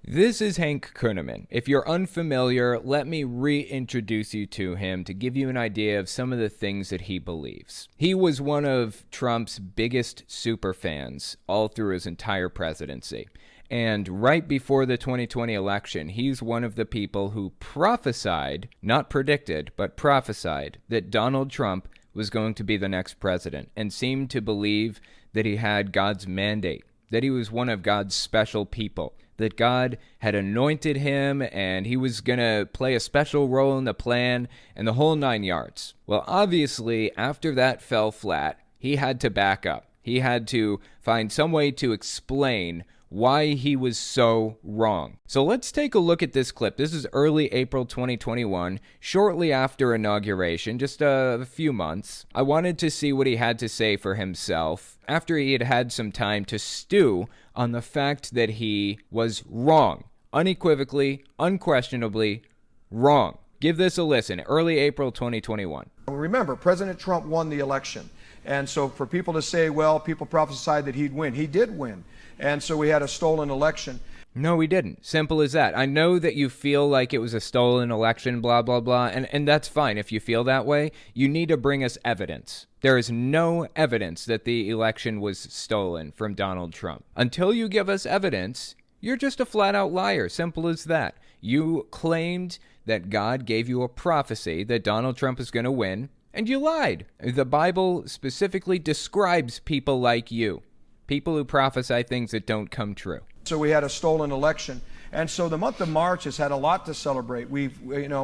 This is Hank Kunneman. If you're unfamiliar, let me reintroduce you to him to give you an idea of some of the things that he believes. He was one of Trump's biggest superfans all through his entire presidency. And right before the 2020 election, he's one of the people who prophesied, not predicted, but prophesied that Donald Trump was going to be the next president and seemed to believe that he had God's mandate, that he was one of God's special people, that God had anointed him and he was going to play a special role in the plan and the whole 9 yards. Well, obviously, after that fell flat, he had to back up. He had to find some way to explain why he was so wrong. So let's take a look at this clip. This is early April 2021, shortly after inauguration, just a few months. I wanted to see what he had to say for himself after he had had some time to stew on the fact that he was wrong, unequivocally, unquestionably wrong. Give this a listen, early April 2021. Remember, President Trump won the election. And so for people to say, well, people prophesied that he'd win, he did win. And so we had a stolen election. No, we didn't. Simple as that. I know that you feel like it was a stolen election, blah, blah, blah, and that's fine. If you feel that way, you need to bring us evidence. There is no evidence that the election was stolen from Donald Trump. Until you give us evidence, you're just a flat-out liar. Simple as that. You claimed that God gave you a prophecy that Donald Trump is going to win, and you lied. The Bible specifically describes people like you. People who prophesy things that don't come true. So we had a stolen election. And so the month of March has had a lot to celebrate.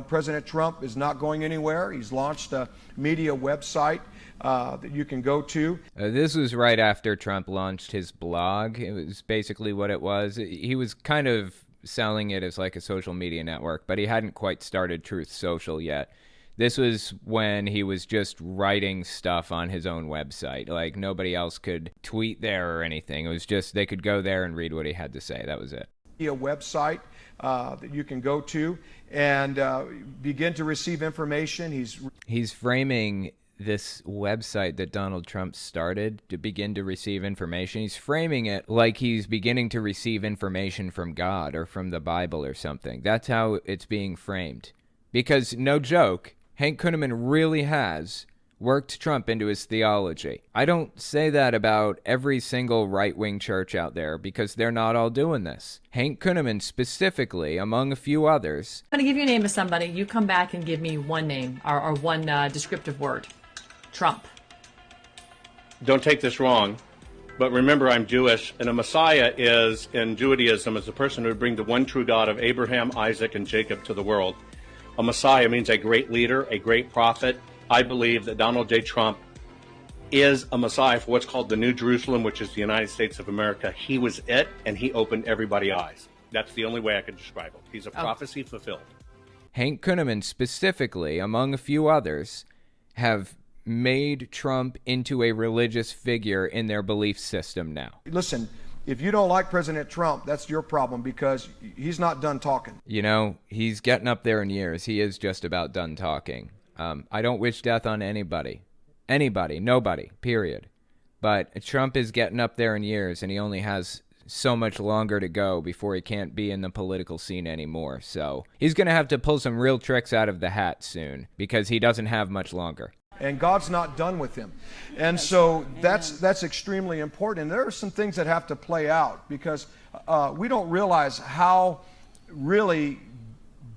President Trump is not going anywhere. He's launched a media website that you can go to. This was right after Trump launched his blog. It was basically what it was. He was kind of selling it as like a social media network, but he hadn't quite started Truth Social yet. This was when he was just writing stuff on his own website. Like, nobody else could tweet there or anything. It was just, they could go there and read what he had to say. That was it. A website that you can go to and begin to receive information. He's framing this website that Donald Trump started to begin to receive information. He's framing it like he's beginning to receive information from God or from the Bible or something. That's how it's being framed. Because, no joke, Hank Kunneman really has worked Trump into his theology. I don't say that about every single right-wing church out there because they're not all doing this. Hank Kunneman specifically, among a few others. I'm going to give you a name of somebody. You come back and give me one name or one descriptive word. Trump. Don't take this wrong, but remember I'm Jewish, and a Messiah is, in Judaism, is a person who would bring the one true God of Abraham, Isaac, and Jacob to the world. A Messiah means a great leader, a great prophet. I believe that Donald J. Trump is a Messiah for what's called the New Jerusalem, which is the United States of America. He was it, and he opened everybody's eyes. That's the only way I can describe him. He's a prophecy fulfilled. Hank Kunneman specifically, among a few others, have made Trump into a religious figure in their belief system now. Listen, if you don't like President Trump, that's your problem because he's not done talking. You know, he's getting up there in years. He is just about done talking. I don't wish death on anybody. Anybody, nobody, period. But Trump is getting up there in years, and he only has so much longer to go before he can't be in the political scene anymore. So he's going to have to pull some real tricks out of the hat soon because he doesn't have much longer. And God's not done with him. And so that's extremely important. And there are some things that have to play out because we don't realize how really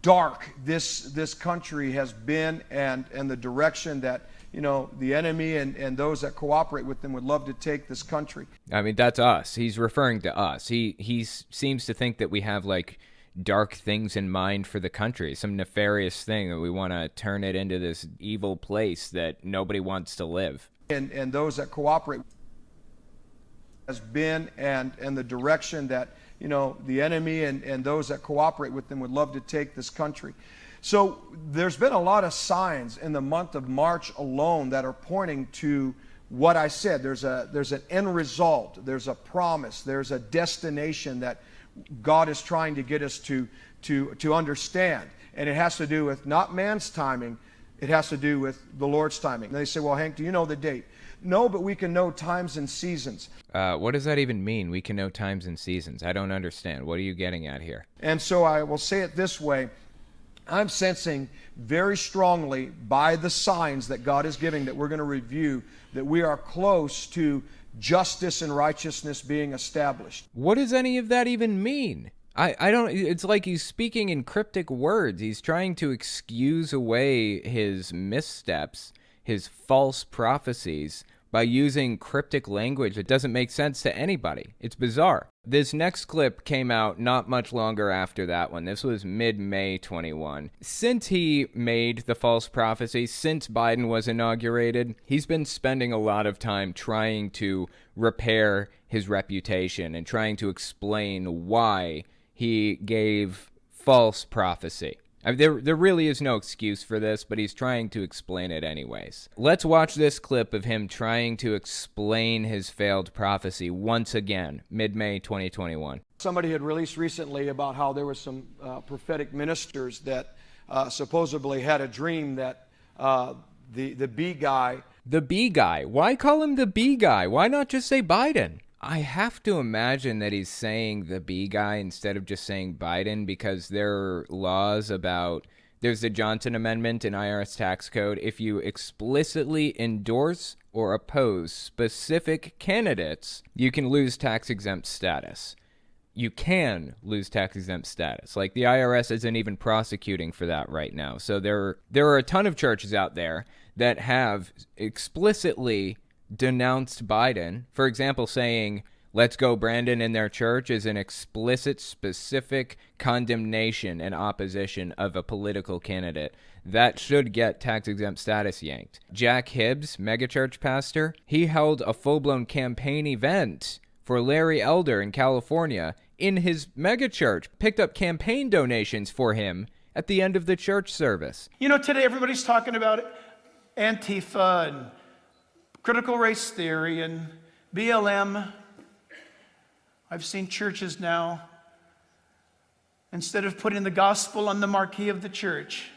dark this country has been and the direction that, you know, the enemy and those that cooperate with them would love to take this country. I mean, that's us. He's referring to us. He seems to think that we have, like, dark things in mind for the country, some nefarious thing that we want to turn it into this evil place that nobody wants to live. And those that cooperate has been and the direction that, you know, the enemy and those that cooperate with them would love to take this country. So there's been a lot of signs in the month of March alone that are pointing to what I said. There's an end result, there's a promise, there's a destination that God is trying to get us to understand. And it has to do with not man's timing, it has to do with the Lord's timing. And they say, well, Hank, do you know the date? No, but we can know times and seasons. What does that even mean? We can know times and seasons. I don't understand. What are you getting at here? And so I will say it this way. I'm sensing very strongly by the signs that God is giving that we're going to review that we are close to justice and righteousness being established. What does any of that even mean? I don't, it's like he's speaking in cryptic words. He's trying to excuse away his missteps, his false prophecies, by using cryptic language that doesn't make sense to anybody. It's bizarre. This next clip came out not much longer after that one. This was mid-May 21. Since he made the false prophecy, since Biden was inaugurated, he's been spending a lot of time trying to repair his reputation and trying to explain why he gave false prophecy. I mean, there really is no excuse for this, but he's trying to explain it anyways. Let's watch this clip of him trying to explain his failed prophecy once again, mid-May 2021. Somebody had released recently about how there were some prophetic ministers that supposedly had a dream that the B guy... The B guy? Why call him the B guy? Why not just say Biden? I have to imagine that he's saying the B guy instead of just saying Biden because there are laws about, there's the Johnson Amendment in IRS tax code. If you explicitly endorse or oppose specific candidates, you can lose tax exempt status. You can lose tax exempt status. Like the IRS isn't even prosecuting for that right now. So there are a ton of churches out there that have explicitly denounced Biden. For example, saying, "Let's go Brandon" in their church is an explicit, specific condemnation and opposition of a political candidate. That should get tax-exempt status yanked. Jack Hibbs, megachurch pastor, he held a full-blown campaign event for Larry Elder in California in his megachurch, picked up campaign donations for him at the end of the church service. You know, today everybody's talking about Antifa and critical race theory and BLM. I've seen churches now, instead of putting the gospel on the marquee of the church,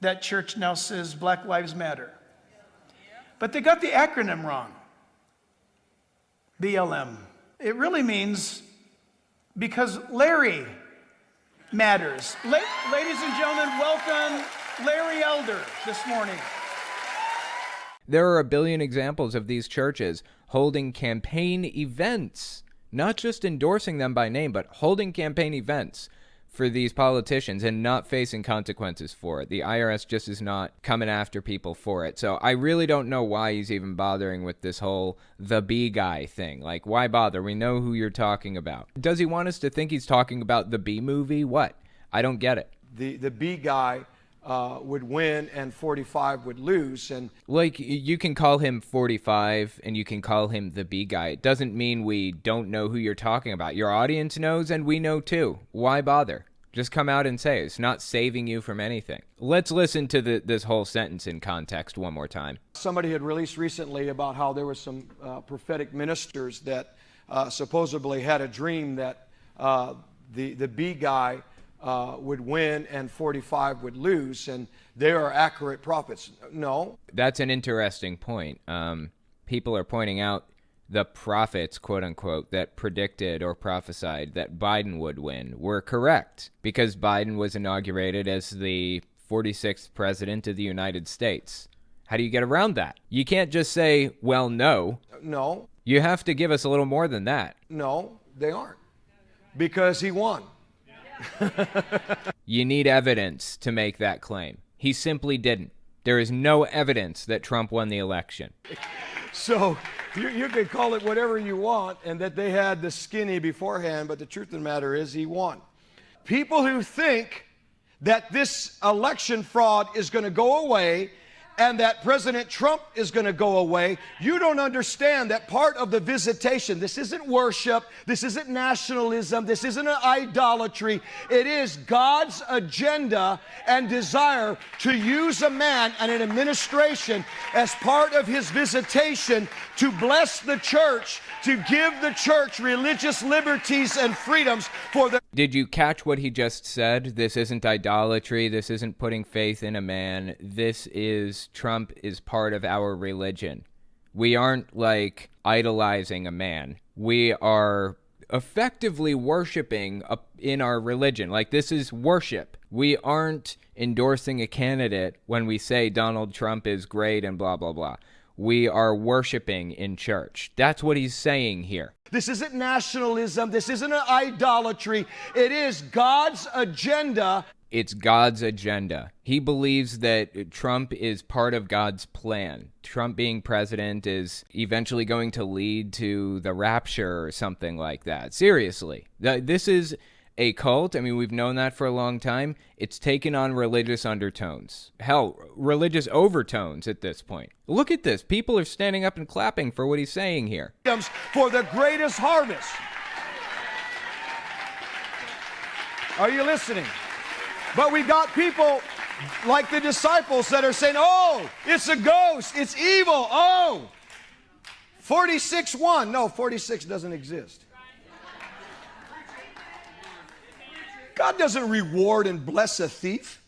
that church now says Black Lives Matter. But they got the acronym wrong. BLM. It really means because Larry matters. Ladies and gentlemen, welcome Larry Elder this morning. There are a billion examples of these churches holding campaign events, not just endorsing them by name, but holding campaign events for these politicians and not facing consequences for it. The IRS just is not coming after people for it. So I really don't know why he's even bothering with this whole the B guy thing. Like, why bother? We know who you're talking about. Does he want us to think he's talking about the B movie? What? I don't get it. The B guy would win and 45 would lose. And like, you can call him 45 and you can call him the B guy. It doesn't mean we don't know who you're talking about. Your audience knows and we know too. Why bother? Just come out and say it. It's not saving you from anything. Let's listen to this whole sentence in context one more time. Somebody had released recently about how there were some prophetic ministers that supposedly had a dream that the B guy would win and 45 would lose, and they are accurate prophets. No. That's an interesting point. People are pointing out the prophets, quote unquote, that predicted or prophesied that Biden would win were correct because Biden was inaugurated as the 46th president of the United States. How do you get around that? You can't just say, well, no. No. You have to give us a little more than that. No, they aren't. Because he won. You need evidence to make that claim. He simply didn't. There is no evidence that Trump won the election. So you can call it whatever you want and that they had the skinny beforehand, but the truth of the matter is he won. People who think that this election fraud is going to go away and that President Trump is going to go away, you don't understand that part of the visitation, this isn't worship, this isn't nationalism, this isn't an idolatry. It is God's agenda and desire to use a man and an administration as part of his visitation to bless the church, to give the church religious liberties and freedoms for the... Did you catch what he just said? This isn't idolatry. This isn't putting faith in a man. This is Trump is part of our religion. We aren't like idolizing a man. We are effectively worshiping in our religion. Like, this is worship. We aren't endorsing a candidate when we say Donald Trump is great and blah, blah, blah. We are worshiping in church. That's what he's saying here. This isn't nationalism. This isn't an idolatry. It is God's agenda. It's God's agenda. He believes that Trump is part of God's plan. Trump being president is eventually going to lead to the rapture or something like that. Seriously. This is a cult. I mean, we've known that for a long time. It's taken on religious undertones. Hell, religious overtones at this point. Look at this. People are standing up and clapping for what he's saying here. For the greatest harvest. Are you listening? But we got people like the disciples that are saying, oh, it's a ghost, it's evil, oh. 46:1, no, 46 doesn't exist. God doesn't reward and bless a thief.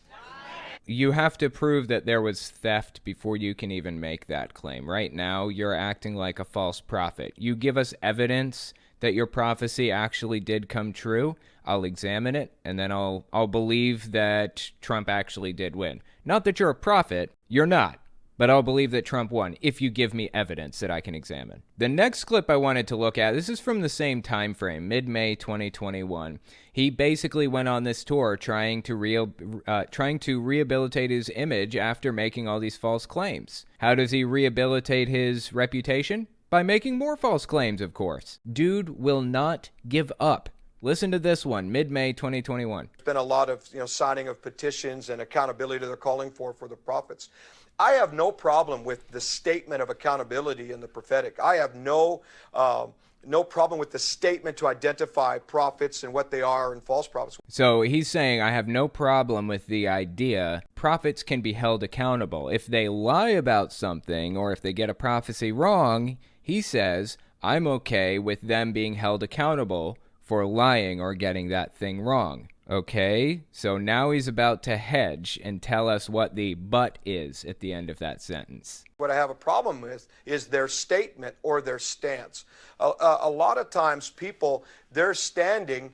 You have to prove that there was theft before you can even make that claim. Right now, you're acting like a false prophet. You give us evidence that your prophecy actually did come true, I'll examine it, and then I'll believe that Trump actually did win. Not that you're a prophet, you're not, but I'll believe that Trump won if you give me evidence that I can examine. The next clip I wanted to look at, this is from the same time frame, mid-May 2021. He basically went on this tour trying to rehabilitate his image after making all these false claims. How does he rehabilitate his reputation? By making more false claims, of course. Dude will not give up. Listen to this one, mid-May 2021. There's been a lot of signing of petitions and accountability they're calling for the prophets. I have no problem with the statement of accountability in the prophetic. I have no problem with the statement to identify prophets and what they are and false prophets. So he's saying, I have no problem with the idea prophets can be held accountable. If they lie about something or if they get a prophecy wrong, he says, I'm okay with them being held accountable for lying or getting that thing wrong. Okay, so now he's about to hedge and tell us what the but is at the end of that sentence. What I have a problem with is their statement or their stance. A lot of times people, they're standing,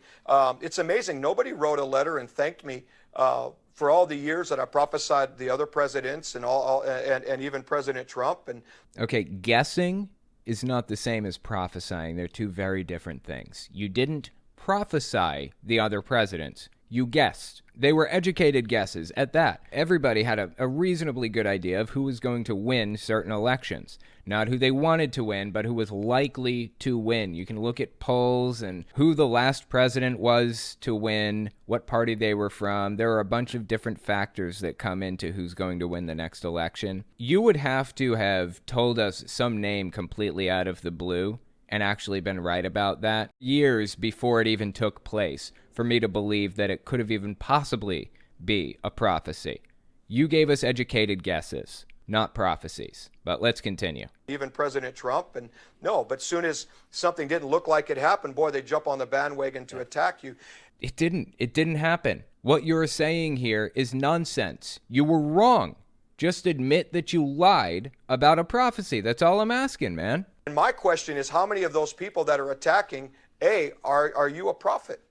it's amazing, nobody wrote a letter and thanked me for all the years that I prophesied the other presidents and and even President Trump. And okay, guessing is not the same as prophesying. They're two very different things. You didn't prophesy the other presidents. You guessed. They were educated guesses at that. Everybody had a reasonably good idea of who was going to win certain elections. Not who they wanted to win, but who was likely to win. You can look at polls and who the last president was to win, what party they were from. There are a bunch of different factors that come into who's going to win the next election. You would have to have told us some name completely out of the blue and actually been right about that years before it even took place for me to believe that it could have even possibly be a prophecy. You gave us educated guesses, not prophecies. But let's continue. Even President Trump, and no, but soon as something didn't look like it happened, boy, they jump on the bandwagon to attack you. It didn't happen. What you're saying here is nonsense. You were wrong. Just admit that you lied about a prophecy. That's all I'm asking, man. And my question is, how many of those people that are attacking, are you a prophet?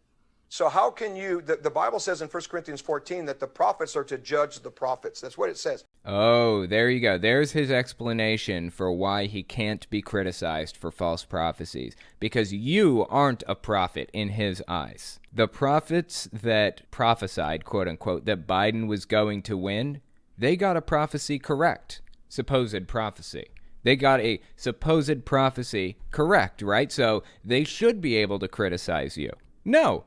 So how can you, the Bible says in 1 Corinthians 14 that the prophets are to judge the prophets. That's what it says. Oh, there you go. There's his explanation for why he can't be criticized for false prophecies. Because you aren't a prophet in his eyes. The prophets that prophesied, quote unquote, that Biden was going to win, they got a prophecy correct. Supposed prophecy. They got a supposed prophecy correct, right? So they should be able to criticize you. No.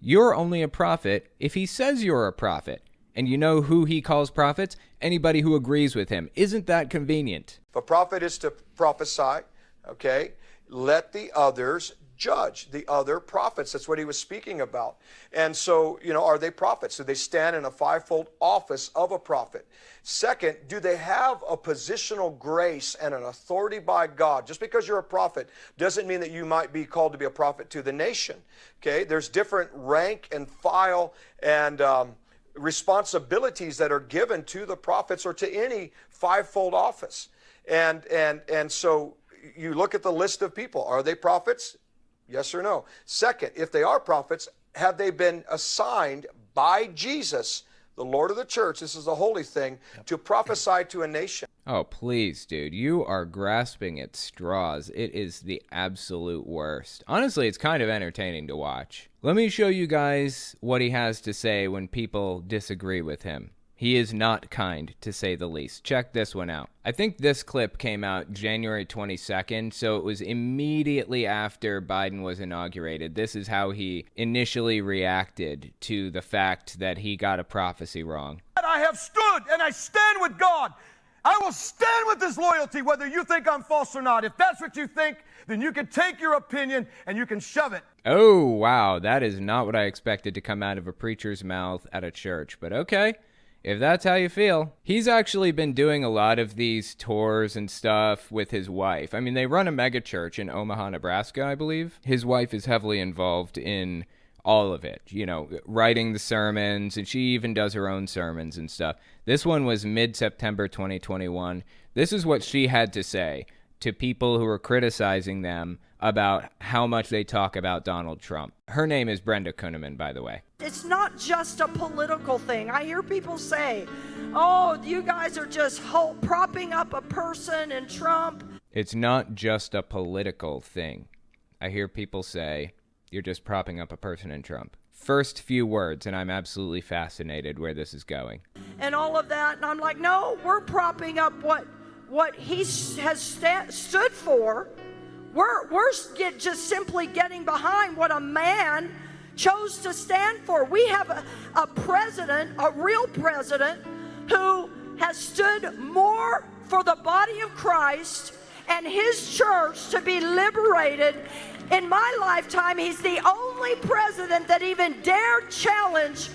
You're only a prophet if he says you're a prophet. And you know who he calls prophets? Anybody who agrees with him. Isn't that convenient? If a prophet is to prophesy, okay, let the others judge the other prophets. That's what he was speaking about. And so, are they prophets? Do they stand in a fivefold office of a prophet? Second, do they have a positional grace and an authority by God? Just because you're a prophet doesn't mean that you might be called to be a prophet to the nation. Okay, there's different rank and file and responsibilities that are given to the prophets or to any fivefold office. And so you look at the list of people. Are they prophets? Yes or no? Second, if they are prophets, have they been assigned by Jesus, the Lord of the church, this is a holy thing, to prophesy to a nation? Oh, please, dude. You are grasping at straws. It is the absolute worst. Honestly, it's kind of entertaining to watch. Let me show you guys what he has to say when people disagree with him. He is not kind, to say the least. Check this one out. I think this clip came out January 22nd, so it was immediately after Biden was inaugurated. This is how he initially reacted to the fact that he got a prophecy wrong. I have stood and I stand with God. I will stand with His loyalty, whether you think I'm false or not. If that's what you think, then you can take your opinion and you can shove it. Oh, wow. That is not what I expected to come out of a preacher's mouth at a church, but okay. If that's how you feel. He's actually been doing a lot of these tours and stuff with his wife. I mean, they run a mega church in Omaha, Nebraska, I believe. His wife is heavily involved in all of it, you know, writing the sermons, and she even does her own sermons and stuff. This one was mid-September 2021. This is what she had to say to people who were criticizing them about how much they talk about Donald Trump. Her name is Brenda Kunneman, by the way. It's not just a political thing. I hear people say, oh, you guys are just propping up a person and Trump. It's not just a political thing. I hear people say, you're just propping up a person in Trump. First few words, and I'm absolutely fascinated where this is going. And all of that, and I'm like, no, we're propping up what he has stood for. We're just simply getting behind what a man chose to stand for. We have a president, a real president, who has stood more for the body of Christ and his church to be liberated. In my lifetime, he's the only president that even dared challenge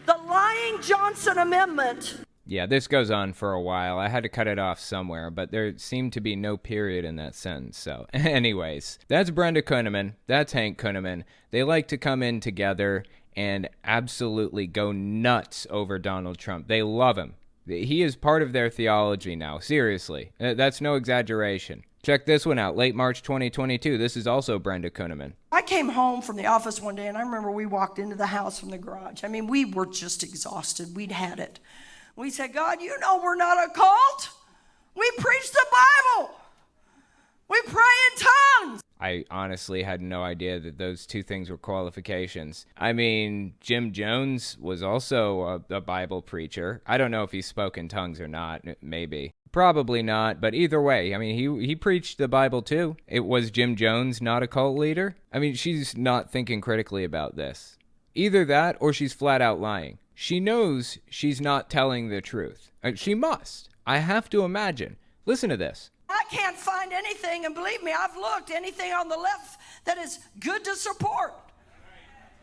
the lying Johnson Amendment. Yeah, this goes on for a while. I had to cut it off somewhere, but there seemed to be no period in that sentence. So anyways, that's Brenda Kunneman. That's Hank Kunneman. They like to come in together and absolutely go nuts over Donald Trump. They love him. He is part of their theology now. Seriously. That's no exaggeration. Check this one out. Late March 2022. This is also Brenda Kunneman. I came home from the office one day, and I remember we walked into the house from the garage. I mean, we were just exhausted. We'd had it. We said, God, you know we're not a cult. We preach the Bible. We pray in tongues. I honestly had no idea that those two things were qualifications. I mean, Jim Jones was also a Bible preacher. I don't know if he spoke in tongues or not. Maybe. Probably not, but either way, I mean, he preached the Bible too. It was Jim Jones not a cult leader? I mean, she's not thinking critically about this. Either that or she's flat out lying. She knows she's not telling the truth. She must. I have to imagine. Listen to this. I can't find anything, and believe me, I've looked, anything on the left that is good to support.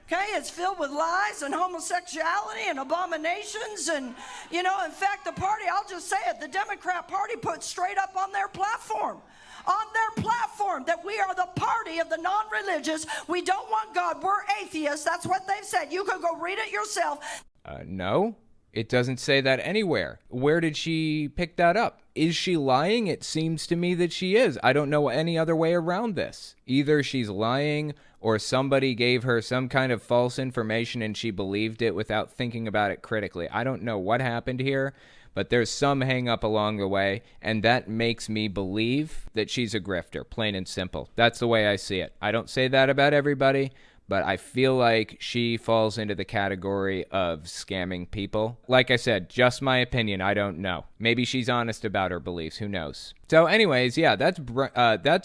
Okay, it's filled with lies and homosexuality and abominations and, you know, in fact, the party, I'll just say it, the Democrat Party put straight up on their platform that we are the party of the non-religious. We don't want God. We're atheists. That's what they've said. You can go read it yourself. No, it doesn't say that anywhere. Where did she pick that up? Is she lying? It seems to me that she is. I don't know any other way around this. Either she's lying or somebody gave her some kind of false information and she believed it without thinking about it critically. I don't know what happened here, but there's some hang up along the way, and that makes me believe that she's a grifter, plain and simple. That's the way I see it. I don't say that about everybody, but I feel like she falls into the category of scamming people. Like I said, just my opinion. I don't know. Maybe she's honest about her beliefs. Who knows? So anyways, yeah, that's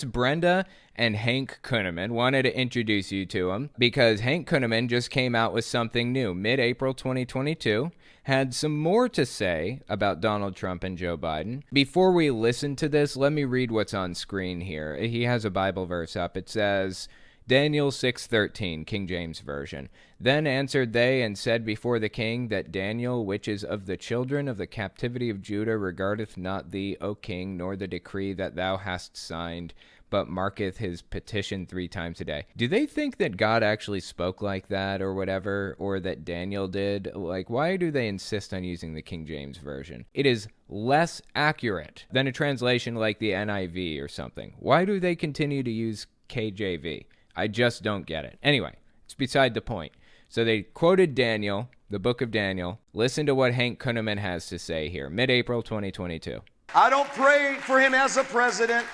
Brenda and Hank Kunneman. Wanted to introduce you to him because Hank Kunneman just came out with something new. Mid-April 2022. Had some more to say about Donald Trump and Joe Biden. Before we listen to this, let me read what's on screen here. He has a Bible verse up. It says, Daniel 6:13, King James Version. Then answered they and said before the king that Daniel, which is of the children of the captivity of Judah, regardeth not thee, O king, nor the decree that thou hast signed, but marketh his petition 3 times a day. Do they think that God actually spoke like that or whatever, or that Daniel did? Like, why do they insist on using the King James Version? It is less accurate than a translation like the NIV or something. Why do they continue to use KJV? I just don't get it. Anyway, it's beside the point. So they quoted Daniel, the book of Daniel. Listen to what Hank Kunneman has to say here, mid-April 2022. I don't pray for him as a president.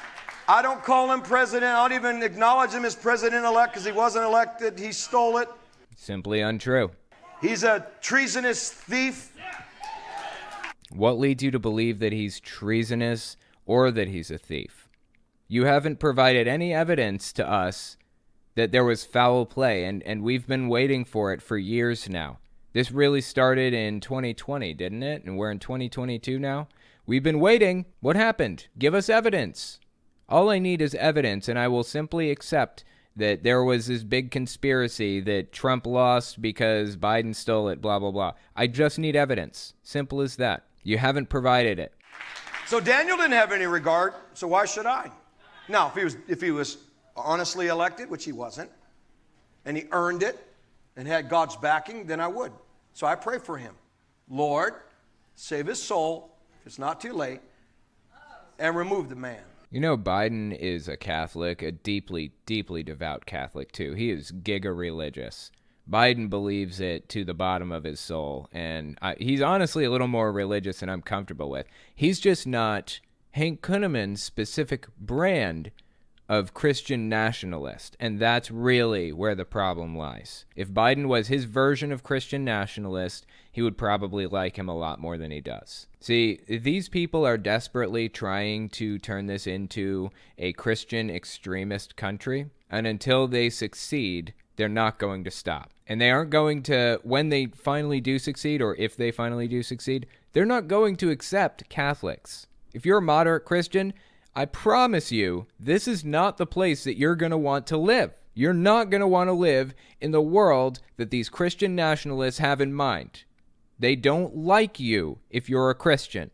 I don't call him president. I don't even acknowledge him as president-elect because he wasn't elected. He stole it. Simply untrue. He's a treasonous thief. What leads you to believe that he's treasonous or that he's a thief? You haven't provided any evidence to us that there was foul play, and we've been waiting for it for years now. This really started in 2020, didn't it? And we're in 2022 now. We've been waiting. What happened? Give us evidence. All I need is evidence, and I will simply accept that there was this big conspiracy that Trump lost because Biden stole it, blah, blah, blah. I just need evidence. Simple as that. You haven't provided it. So Daniel didn't have any regard, so why should I? Now, if he was honestly elected, which he wasn't, and he earned it and had God's backing, then I would. So I pray for him. Lord, save his soul, if it's not too late, and remove the man. You know, Biden is a Catholic, a deeply, deeply devout Catholic, too. He is giga-religious. Biden believes it to the bottom of his soul, and he's honestly a little more religious than I'm comfortable with. He's just not Hank Kunneman's specific brand of Christian nationalist, and that's really where the problem lies. If Biden was his version of Christian nationalist, he would probably like him a lot more than he does. See, these people are desperately trying to turn this into a Christian extremist country, and until they succeed, they're not going to stop. And they aren't going to, when they finally do succeed, or if they finally do succeed, they're not going to accept Catholics. If you're a moderate Christian, I promise you, this is not the place that you're going to want to live. You're not going to want to live in the world that these Christian nationalists have in mind. They don't like you if you're a Christian.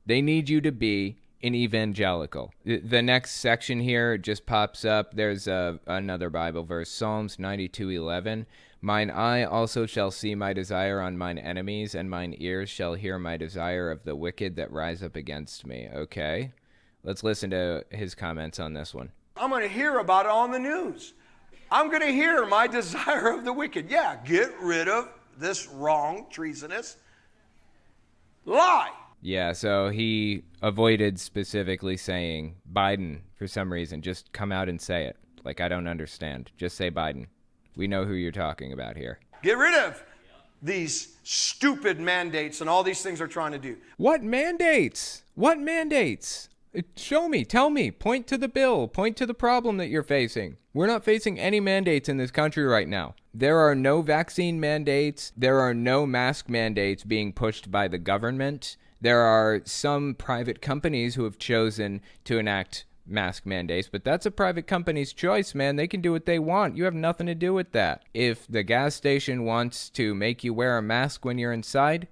They need you to be an evangelical. The next section here just pops up. There's another Bible verse, Psalms 92:11. Mine eye also shall see my desire on mine enemies, and mine ears shall hear my desire of the wicked that rise up against me. Okay. Let's listen to his comments on this one. I'm going to hear about it on the news. I'm going to hear my desire of the wicked. Yeah, get rid of this wrong, treasonous lie. Yeah, so he avoided specifically saying Biden for some reason. Just come out and say it. Like, I don't understand. Just say Biden. We know who you're talking about here. Get rid of these stupid mandates and all these things they're trying to do. What mandates? What mandates? Show me, tell me, point to the bill, point to the problem that you're facing. We're not facing any mandates in this country right now. There are no vaccine mandates. There are no mask mandates being pushed by the government. There are some private companies who have chosen to enact mask mandates, but that's a private company's choice, man. They can do what they want. You have nothing to do with that. If the gas station wants to make you wear a mask when you're inside,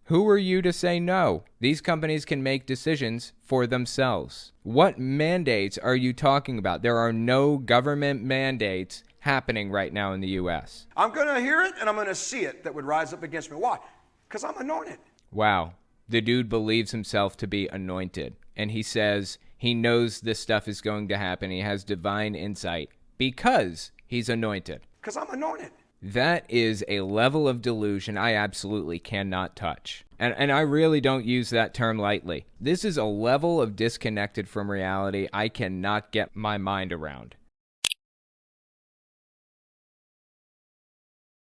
who are you to say no? These companies can make decisions for themselves. What mandates are you talking about? There are no government mandates happening right now in the U.S. I'm going to hear it and I'm going to see it that would rise up against me. Why? Because I'm anointed. Wow. The dude believes himself to be anointed, and he says he knows this stuff is going to happen. He has divine insight because he's anointed. Because I'm anointed. That is a level of delusion I absolutely cannot touch. And I really don't use that term lightly. This is a level of disconnected from reality I cannot get my mind around.